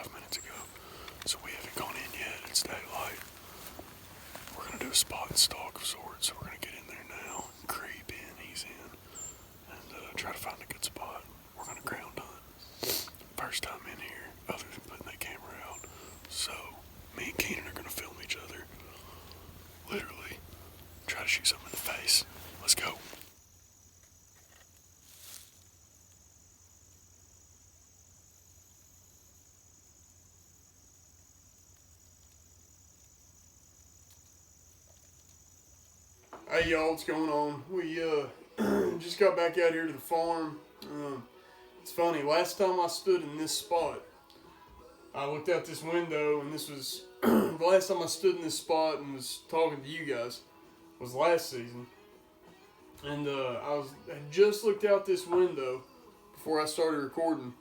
5 minutes ago, so we haven't gone in yet. It's daylight. We're gonna do a spot and stalk of sorts. So we're gonna get in there now, creep in, ease in, and try to find a good spot. We're gonna ground hunt. First time in here, other than putting that camera out. So me and Keenan are gonna film each other. Literally, try to shoot something in the face. Let's go. Hey y'all, what's going on? We just got back out here to the farm. It's funny, last time I stood in this spot, I looked out this window, and this was the last time I stood in this spot and was talking to you guys was last season. And I just looked out this window before I started recording,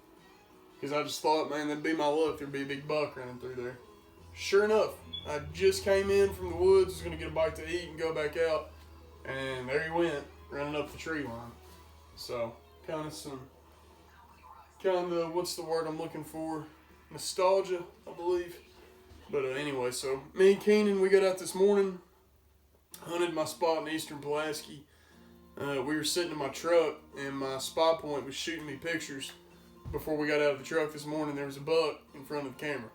because I just thought, man, that'd be my luck. There'd be a big buck running through there. Sure enough, I just came in from the woods, was gonna get a bite to eat and go back out, and there he went, running up the tree line. So, kind of, what's the word I'm looking for? Nostalgia, I believe. But anyway, so me and Keenan, we got out this morning, hunted my spot in Eastern Pulaski. We were sitting in my truck, and my spy point was shooting me pictures. Before we got out of the truck this morning, there was a buck in front of the camera.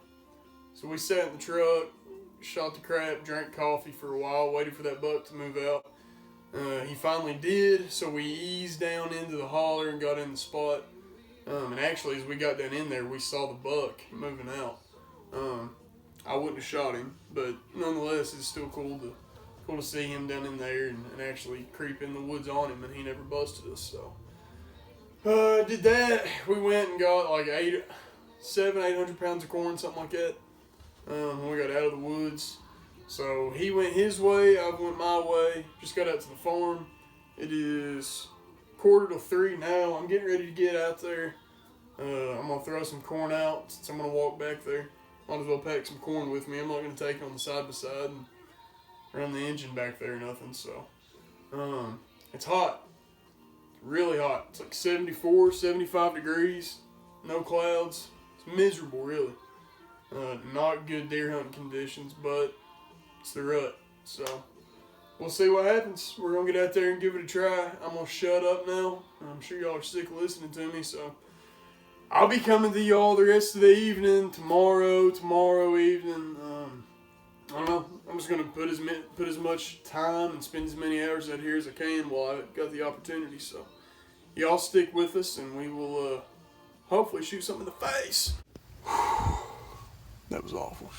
So we sat in the truck, shot the crap, drank coffee for a while, waited for that buck to move out. He finally did, so we eased down into the holler and got in the spot. And actually, as we got down in there, we saw the buck moving out. I wouldn't have shot him, but nonetheless, it's still cool to see him down in there and actually creep in the woods on him, and he never busted us. So did that. We went and got like 800 pounds of corn, something like that. When we got out of the woods. So he went his way, I went my way. Just got out to the farm. It is 2:45 now. I'm getting ready to get out there. I'm going to throw some corn out since I'm going to walk back there. Might as well pack some corn with me. I'm not going to take it on the side by side and run the engine back there or nothing. So it's hot. Really hot. It's like 74, 75 degrees. No clouds. It's miserable, really. Not good deer hunting conditions, but it's the rut. So we'll see what happens. We're going to get out there and give it a try. I'm going to shut up now. I'm sure y'all are sick of listening to me, so I'll be coming to y'all the rest of the evening, tomorrow evening. I don't know. I'm just going to put as much time and spend as many hours out here as I can while I got the opportunity. So y'all stick with us, and we will hopefully shoot something in the face. That was awful.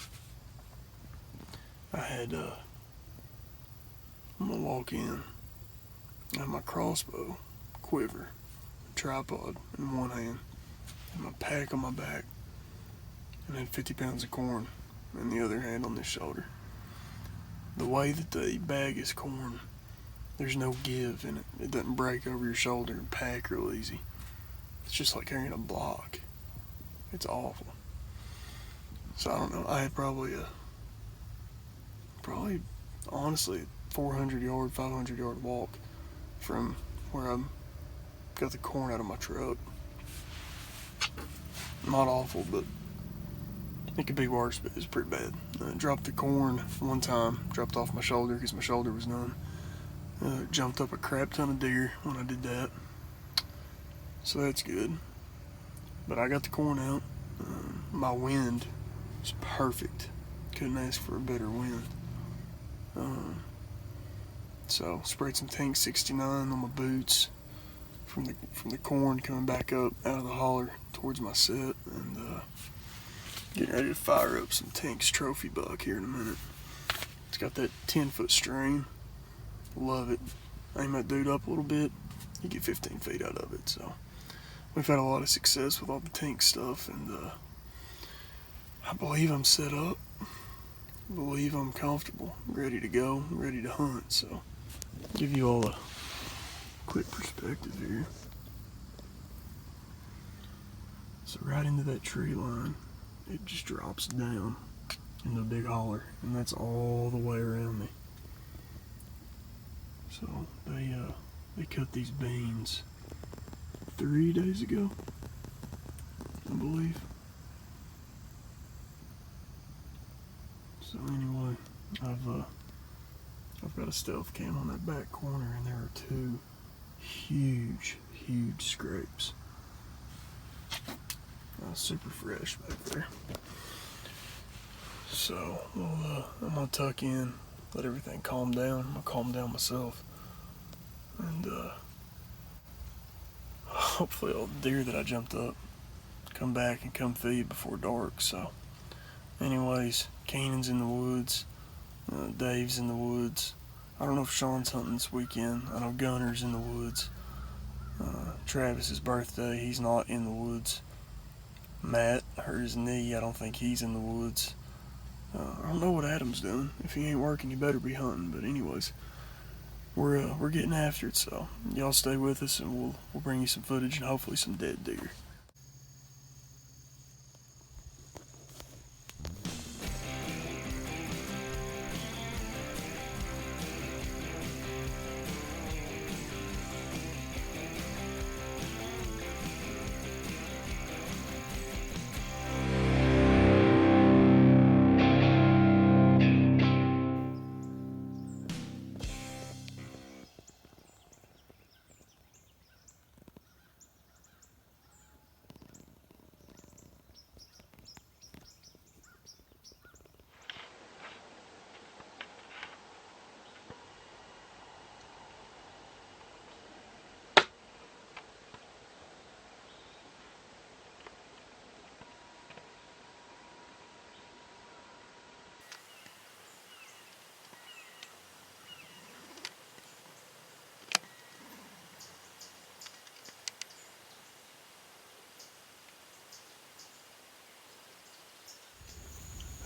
I'm gonna walk in. I have my crossbow, quiver, tripod in one hand, and my pack on my back, and then 50 pounds of corn in the other hand on this shoulder. The way that they bag his corn, there's no give in it. It doesn't break over your shoulder and pack real easy. It's just like carrying a block. It's awful. So I don't know. I had probably honestly 400 yard, 500 yard walk from where I got the corn out of my truck. Not awful, but it could be worse, but it's pretty bad. Dropped the corn one time, dropped off my shoulder because my shoulder was numb. Jumped up a crap ton of deer when I did that. So that's good. But I got the corn out. My wind was perfect. Couldn't ask for a better wind. So sprayed some Tink 69 on my boots from the corn coming back up out of the holler towards my set, and getting ready to fire up some Tink's trophy buck here in a minute. It's got that 10-foot string. Love it. Aim that dude up a little bit, you get 15 feet out of it. So we've had a lot of success with all the Tink stuff, and I believe I'm set up. I believe I'm comfortable, ready to go, ready to hunt. So give you all a quick perspective here. So right into that tree line, it just drops down into a big holler, and that's all the way around me. So they cut these beans 3 days ago, I believe. So anyway, I've got a stealth cam on that back corner, and there are two huge scrapes. Super fresh back there. So I'm gonna tuck in, let everything calm down. I'm gonna calm down myself, and hopefully all the deer that I jumped up come back and come feed before dark. So anyways, Kanan's in the woods, Dave's in the woods. I don't know if Sean's hunting this weekend. I know Gunner's in the woods. Travis's birthday, he's not in the woods. Matt hurt his knee, I don't think he's in the woods. I don't know what Adam's doing. If he ain't working, he better be hunting. But anyways, we're getting after it. So y'all stay with us, and we'll bring you some footage and hopefully some dead deer.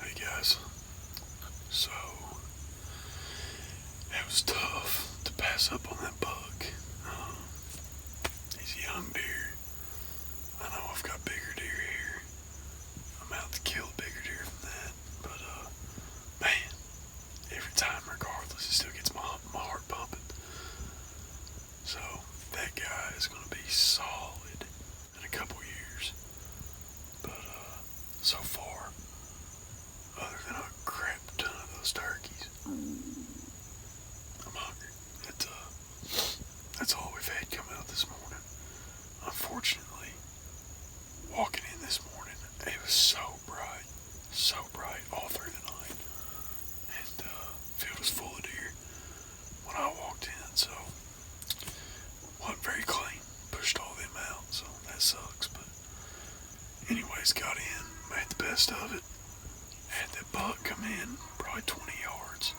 Hey guys, so it was tough to pass up on that buck. He's a young deer. I know I've got bigger deer here. I'm out to kill a bigger deer than that, but man, every time, regardless, it still gets my heart pumping. So that guy is gonna be solid in a couple years, but so far, other than a crap ton of those turkeys, I'm hungry. That's all we've had come out this morning. Unfortunately, walking in this morning, it was so bright all through the night, and the field was full of deer when I walked in, so wasn't very clean. Pushed all them out, so that sucks. But anyways, got in, made the best of it. Had that buck come in, probably 20 yards.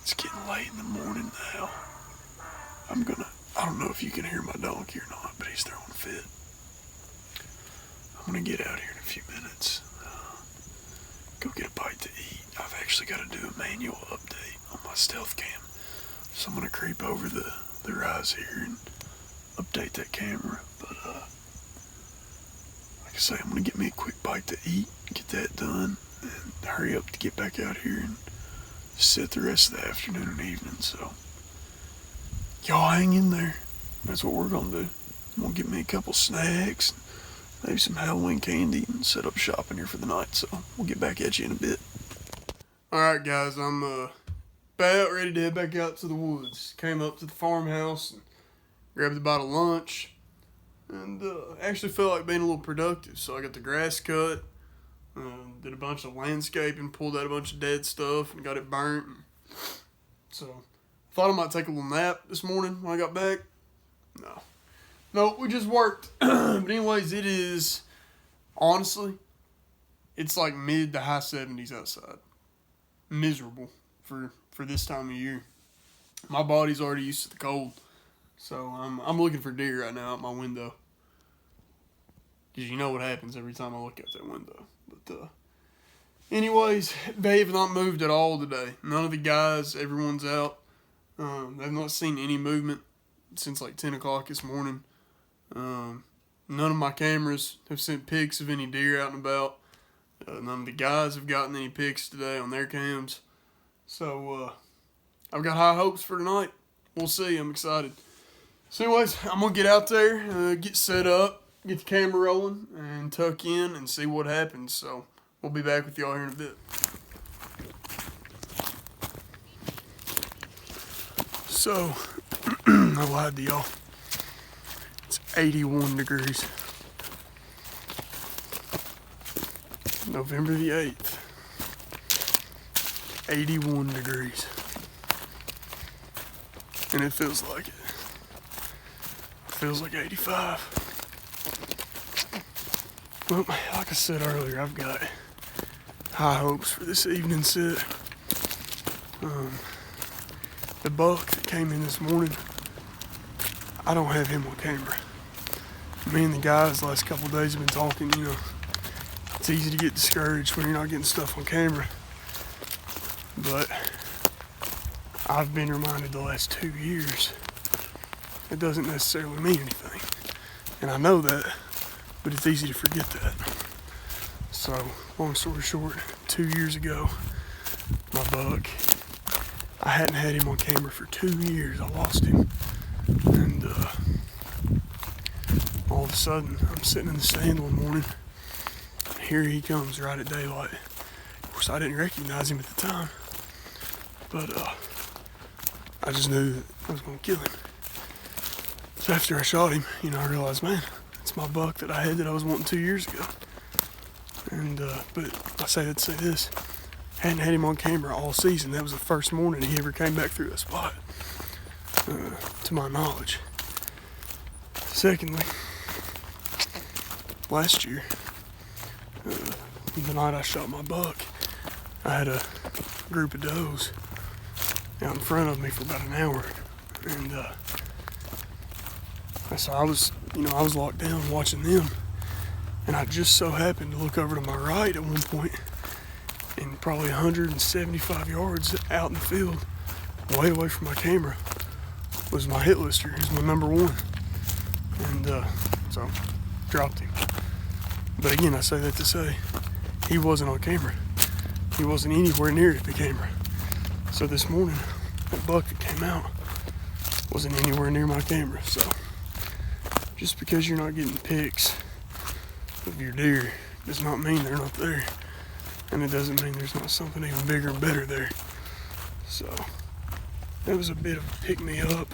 It's getting late in the morning now. I don't know if you can hear my donkey or not, but he's throwing a fit. I'm gonna get out here in a few minutes, go get a bite to eat. I've actually got to do a manual update on my stealth cam, so I'm gonna creep over the rise here and update that camera. But like I say, I'm gonna get me a quick bite to eat, get that done, and hurry up to get back out here and sit the rest of the afternoon and evening. So y'all hang in there. That's what we're gonna do. I'm gonna get me a couple snacks, maybe some Halloween candy, and set up shop in here for the night. So we'll get back at you in a bit. Alright guys, I'm about ready to head back out to the woods. Came up to the farmhouse and grabbed a bite of lunch, and actually felt like being a little productive. So I got the grass cut, did a bunch of landscaping, pulled out a bunch of dead stuff and got it burnt. So thought I might take a little nap this morning when I got back. No, we just worked. But anyways, it is, honestly, it's like mid to high 70s outside. Miserable for this time of year. My body's already used to the cold, so I'm looking for deer right now out my window. Because you know what happens every time I look out that window. But anyways, they have not moved at all today. None of the guys, everyone's out. They've not seen any movement since like 10 o'clock this morning. None of my cameras have sent pics of any deer out and about. None of the guys have gotten any pics today on their cams. So, I've got high hopes for tonight. We'll see. I'm excited. So anyways, I'm going to get out there, get set up, get the camera rolling, and tuck in and see what happens. So, we'll be back with y'all here in a bit. So, I lied to y'all. It's 81 degrees. November the 8th. 81 degrees. And it feels like it. It feels like 85. Well, like I said earlier, I've got high hopes for this evening sit. The buck that came in this morning, I don't have him on camera. Me and the guys the last couple of days have been talking, you know, it's easy to get discouraged when you're not getting stuff on camera. But I've been reminded the last 2 years it doesn't necessarily mean anything. And I know that, but it's easy to forget that. So, long story short, 2 years ago, my buck, I hadn't had him on camera for 2 years. I lost him. And all of a sudden, I'm sitting in the stand one morning. Here he comes right at daylight. Of course, I didn't recognize him at the time. But I just knew that I was going to kill him. So after I shot him, you know, I realized, man, it's my buck that I had that I was wanting 2 years ago. And, but I say that to say this. Hadn't had him on camera all season. That was the first morning he ever came back through a spot, to my knowledge. Secondly, last year, the night I shot my buck, I had a group of does out in front of me for about an hour. And so I was locked down watching them. And I just so happened to look over to my right at one point, and probably 175 yards out in the field, way away from my camera, was my hit lister. He was my number one. And so, dropped him. But again, I say that to say, he wasn't on camera. He wasn't anywhere near the camera. So this morning, that buck that came out wasn't anywhere near my camera. So, just because you're not getting pics of your deer does not mean they're not there. And it doesn't mean there's not something even bigger and better there. So, that was a bit of a pick-me-up.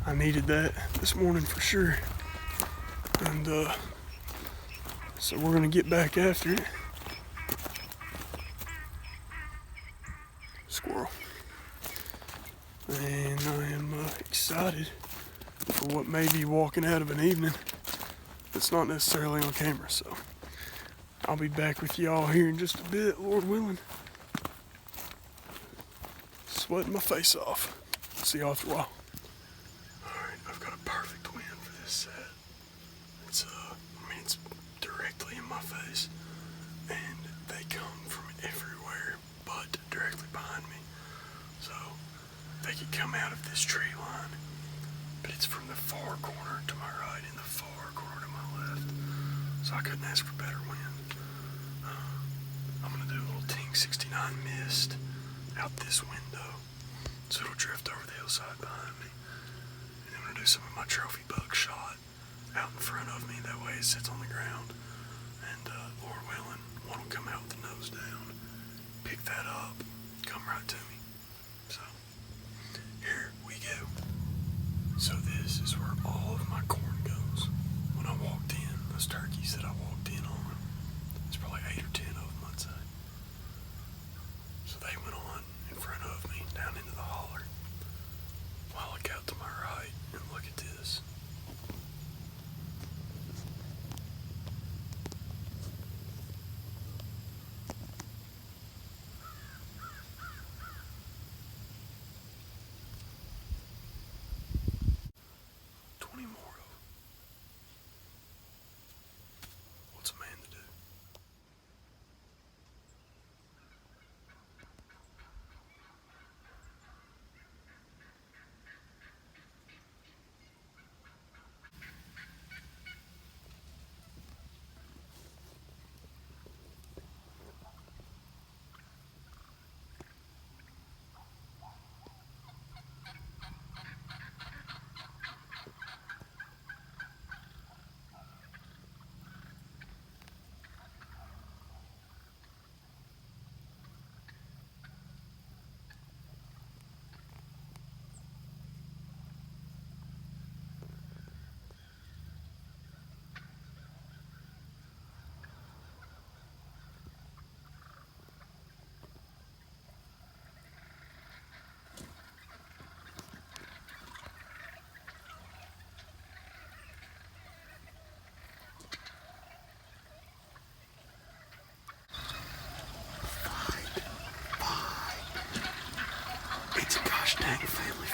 I needed that this morning for sure. And, so we're going to get back after it. Squirrel. And I am excited for what may be walking out of an evening that's not necessarily on camera. So I'll be back with y'all here in just a bit, Lord willing. Sweating my face off. See y'all after a while. Alright, I've got a perfect wind for this set. It's directly in my face. And they come from everywhere but directly behind me. So they could come out of this tree line. But it's from the far corner to my right and the far corner to my left. So I couldn't ask for better wind. I'm going to do a little Tink 69 mist out this window. So it'll drift over the hillside behind me. And I'm going to do some of my trophy buck shot out in front of me. That way it sits on the ground. And Lord willing, one will come out with the nose down. Pick that up. Come right to me. So, here we go. So this is where all of my corn goes. When I walked in, those turkeys that I walked in on, there's probably 8 or 10 of them, I'd say. So they went on in front of me, down into the holler. Well, I look out to my right and look at this.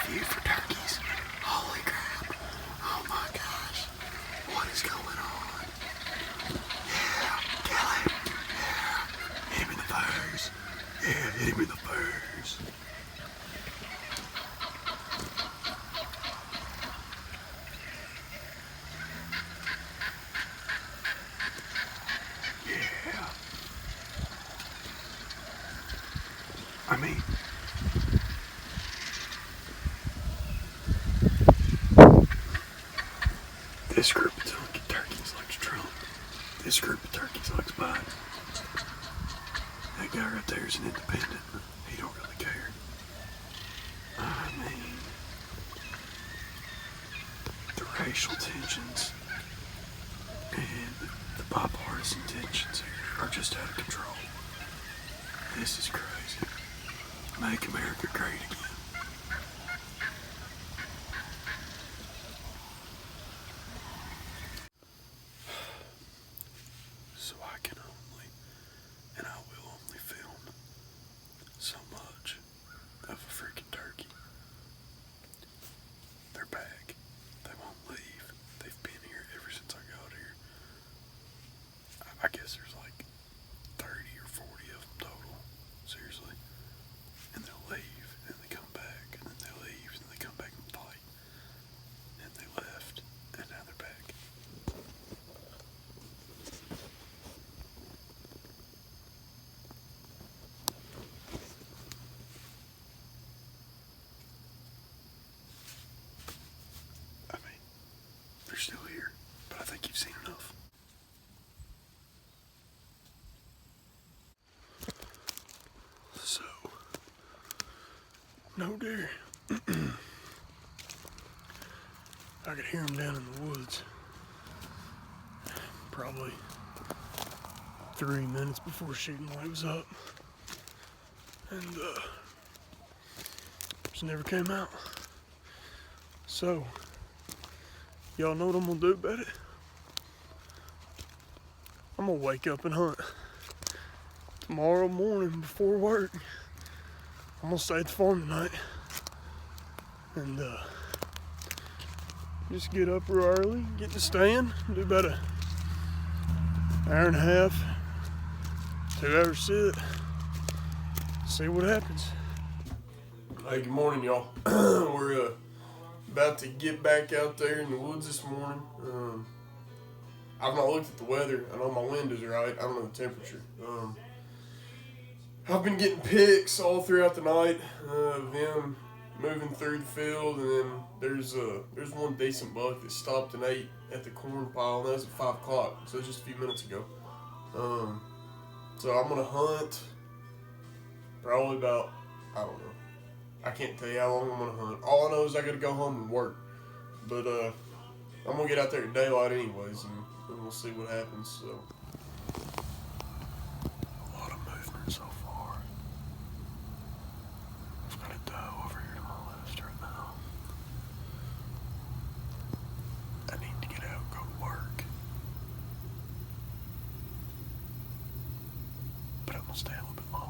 view for turkeys. Holy crap. Oh my gosh. What is going on? Yeah, kill him. Yeah, hit him in the furs. Yeah, hit him in the furs. Yeah. I mean, this group of turkeys likes Trump. This group of turkeys likes Biden. That guy right there is an independent. He don't really care. I mean, the racial tensions and the bipartisan tensions here are just out of control. This is crazy. Make America great again. So I can only, and I will only film so much of a freaking turkey. They're back. They won't leave. They've been here ever since I got here. I guess there's like 30 or 40 of them total. Seriously. And they'll leave, and then they come back, and then they leave, and then they come back and fight. And they left, and now they're back. I mean, they're still here, but I think you've seen enough. So, no deer. I could hear them down in the woods. Probably 3 minutes before shooting light was up. And, just never came out. So, y'all know what I'm gonna do about it? I'm gonna wake up and hunt. Tomorrow morning before work, I'm gonna stay at the farm tonight. And, just get up real early, get in the stand, do about an hour and a half, 2 hour sit, see what happens. Hey, good morning, y'all. We're about to get back out there in the woods this morning. I've not looked at the weather. I know my wind is right. I don't know the temperature. I've been getting pics all throughout the night of them moving through the field, and then there's one decent buck that stopped and ate at the corn pile, and that was at 5 o'clock, so just a few minutes ago. So I'm gonna hunt probably about, I don't know. I can't tell you how long I'm gonna hunt. All I know is I gotta go home and work. But I'm gonna get out there at daylight anyways, and we'll see what happens. So a lot of movement so far. I've got a doe over here to my left right now. I need to get out and go to work. But I'm gonna stay a little bit longer.